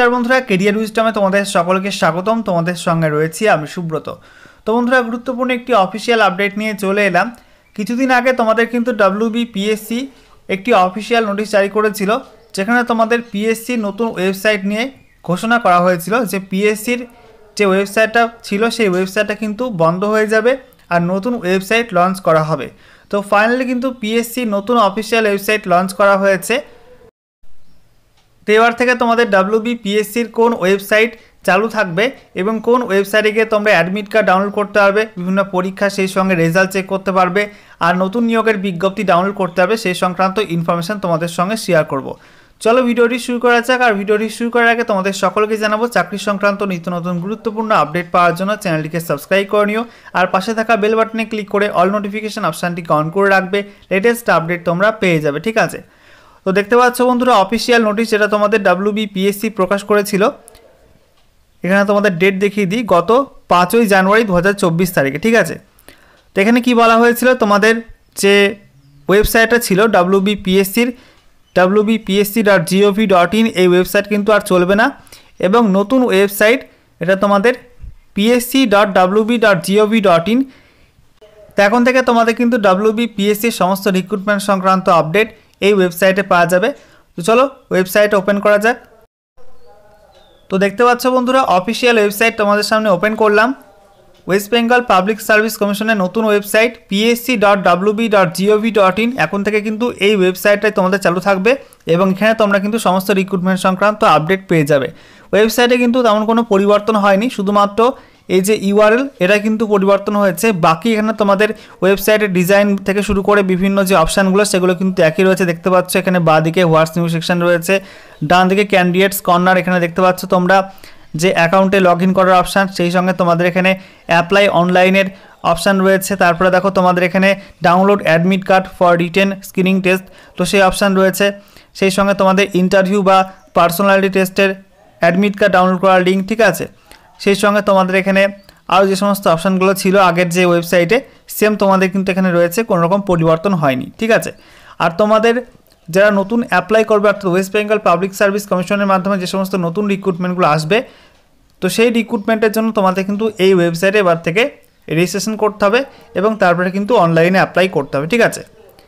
नमस्कार बंधुरा कैरियर उइजडमे तुम्हारे सकलके स्वागतम। तुम्हारे संगे रयेछि आमि सुब्रत। तो बंधुरा गुरुत्वपूर्ण एक अफिशियल अपडेट निये चले एलाम। किछुदिन आगे तुम्हारे किन्तु WBPSC एक अफिशियल नोटिस जारी करेछिलो, जेखाने तुम्हारे PSC नतून वेबसाइट निये घोषणा करा हयेछिलो जे PSCर जे वेबसाइटटा छिलो सेई वेबसाइटटा किन्तु बंद हये जाबे और नतून वेबसाइट लंच करा हबे। तो फाइनली किन्तु PSC नतून अफिशियल वेबसाइट लंच करा हयेछे। तो एबार थेके तोमादेर WBPSCर कोन वेबसाइट चालू थाकबे एबं कोन वेबसाइटे गिये तोमरा एडमिट कार्ड डाउनलोड करते पारबे, विभिन्न परीक्षा सेई संगे रेजाल्ट चेक करते पारबे और नतून नियोगेर विज्ञप्ति डाउनलोड करते पारबे सेई संक्रांत इनफरमेशन तोमादेर संगे शेयर करब। चलो भिडियोटी शुरू करा जाक। और भिडियोटी शुरू करार आगे तोमादेर सकलके जानाबो चाकरी संक्रांत नित्य नतून गुरुत्वपूर्ण अपडेट पाওয়ার জন্য চ্যানেলটিকে সাবস্ক্রাইব করে নিও और पाशे थाका बेल बाटने क्लिक करे अल नोटिफिकेशन अपशनটিকে অন করে রাখবে। लेटेस्ट अपडेट तोमरा পেয়ে যাবে, ঠিক আছে। तो देखते पाচ্ছ বন্ধুরা অফিশিয়াল নোটিশ যেটা তোমাদের WBPSC প্রকাশ করেছিল। এখানে তোমাদের ডেট দেখিয়ে দিই, গত 5ই জানুয়ারি 2024 তারিখে, ঠিক আছে। তো এখানে কি বলা হয়েছিল, তোমাদের যে ওয়েবসাইটটা ছিল WBPSCর wbpsc.gov.in এই ওয়েবসাইট কিন্তু আর চলবে না এবং নতুন ওয়েবসাইট এটা তোমাদের psc.wb.gov.in। তো এখন থেকে তোমাদের কিন্তু WBPSC সমস্ত রিক্রুটমেন্ট সংক্রান্ত আপডেট এই ওয়েবসাইটে পাওয়া যাবে। তো চলো ওয়েবসাইট ওপেন করা যাক। তো দেখতে পাচ্ছ বন্ধুরা অফিশিয়াল ওয়েবসাইট তোমাদের সামনে ওপেন করলাম। ওয়েস্ট বেঙ্গল পাবলিক সার্ভিস কমিশনের নতুন ওয়েবসাইট psc.wb.gov.in এখন থেকে কিন্তু এই ওয়েবসাইটটাই তোমাদের চালু থাকবে এবং এখানে তোমরা কিন্তু সমস্ত রিক্রুটমেন্ট সংক্রান্ত আপডেট পেয়ে যাবে। ওয়েবসাইটে কিন্তু তেমন কোনো পরিবর্তন হয়নি, শুধুমাত্র এই যে URL এটা কিন্তু পরিবর্তন হয়েছে। বাকি এখানে তোমাদের ওয়েবসাইটের ডিজাইন থেকে শুরু করে বিভিন্ন যে অপশানগুলো সেগুলো কিন্তু একই রয়েছে। দেখতে পাচ্ছ এখানে বাঁ দিকে হোয়াটস নিউ সেকশন রয়েছে, ডান দিকে ক্যান্ডিডেটস কর্নার, এখানে দেখতে পাচ্ছ তোমরা যে অ্যাকাউন্টে লগ ইন করার অপশান, সেই সঙ্গে তোমাদের এখানে অ্যাপ্লাই অনলাইনের অপশান রয়েছে। তারপরে দেখো তোমাদের এখানে download admit card for written screening test, তো সেই অপশান রয়েছে। সেই সঙ্গে তোমাদের ইন্টারভিউ বা পার্সোনালিটি টেস্টের অ্যাডমিট কার্ড ডাউনলোড করার লিঙ্ক, ঠিক আছে। সেই সঙ্গে তোমাদের এখানে আরও যে সমস্ত অপশানগুলো ছিল আগের যে ওয়েবসাইটে সেম তোমাদের কিন্তু এখানে রয়েছে, কোনো রকম পরিবর্তন হয়নি, ঠিক আছে। আর তোমাদের যারা নতুন অ্যাপ্লাই করবে অর্থাৎ ওয়েস্ট বেঙ্গল পাবলিক সার্ভিস কমিশনের মাধ্যমে যে সমস্ত নতুন রিক্রুটমেন্টগুলো আসবে, তো সেই রিক্রুটমেন্টের জন্য তোমাদের কিন্তু এই ওয়েবসাইটে এবার থেকে রেজিস্ট্রেশন করতে হবে এবং তারপরে কিন্তু অনলাইনে অ্যাপ্লাই করতে হবে, ঠিক আছে।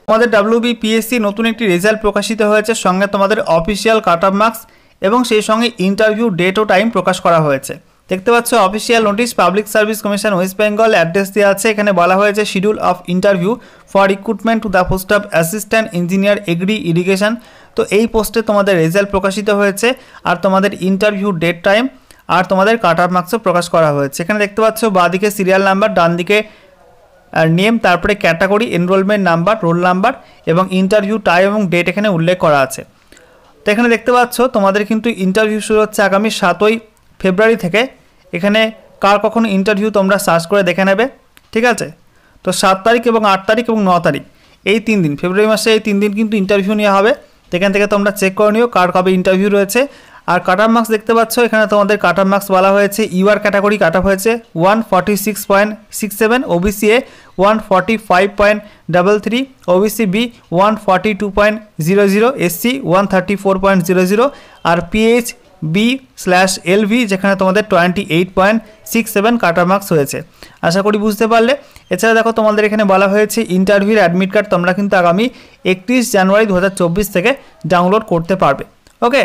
তোমাদের WBPSC নতুন একটি রেজাল্ট প্রকাশিত হয়েছে, সঙ্গে তোমাদের অফিসিয়াল কাট অফ মার্কস এবং সেই সঙ্গে ইন্টারভিউ ডেট ও টাইম প্রকাশ করা হয়েছে। দেখতে পাচ্ছ official notice public service commission West Bengal, address দেওয়া আছে। এখানে বলা হয়েছে schedule of interview for recruitment to the post of assistant engineer agri irrigation. তো এই পোস্টে তোমাদের রেজাল্ট প্রকাশিত হয়েছে আর তোমাদের ইন্টারভিউ ডেট টাইম আর তোমাদের কাট অফ মার্কসও প্রকাশ করা হয়েছে। এখানে দেখতে পাচ্ছ বাঁদিকে সিরিয়াল নাম্বার, ডান দিকে নেম, তারপরে category, enrolment number, roll number এবং ইন্টারভিউ টাইম এবং ডেট এখানে উল্লেখ করা আছে। তো এখানে দেখতে পাচ্ছ তোমাদের কিন্তু ইন্টারভিউ শুরু হচ্ছে আগামী 7ই ফেব্রুয়ারি থেকে। এখানে কার কখন ইন্টারভিউ তোমরা সার্চ করে দেখে নেবে, ঠিক আছে। তো 7 তারিখ এবং 8 তারিখ এবং 9 তারিখ এই 3 দিন, ফেব্রুয়ারি মাসে এই 3 দিন কিন্তু ইন্টারভিউ নেওয়া হবে। এখান থেকে তোমরা চেক করে নিও কার কবে ইন্টারভিউ রয়েছে। আর কাট অফ মার্কস দেখতে পাচ্ছ, এখানে তোমাদের কাট অফ মার্কস বলা হয়েছে ইউআর ক্যাটাগরি কাট অফ হয়েছে 146.67, OBCA 145.33, OBCB 142.00, SC 134.00 আর PHB/LV যেখানে তোমাদের 28.67 কাট অফ মার্কস হয়েছে। আশা করি বুঝতে পারলে। এছাড়া দেখো তোমাদের এখানে বলা হয়েছে ইন্টারভিউর অ্যাডমিট কার্ড তোমরা কিন্তু আগামী 31 জানুয়ারি 2024 থেকে ডাউনলোড করতে পারবে। ওকে।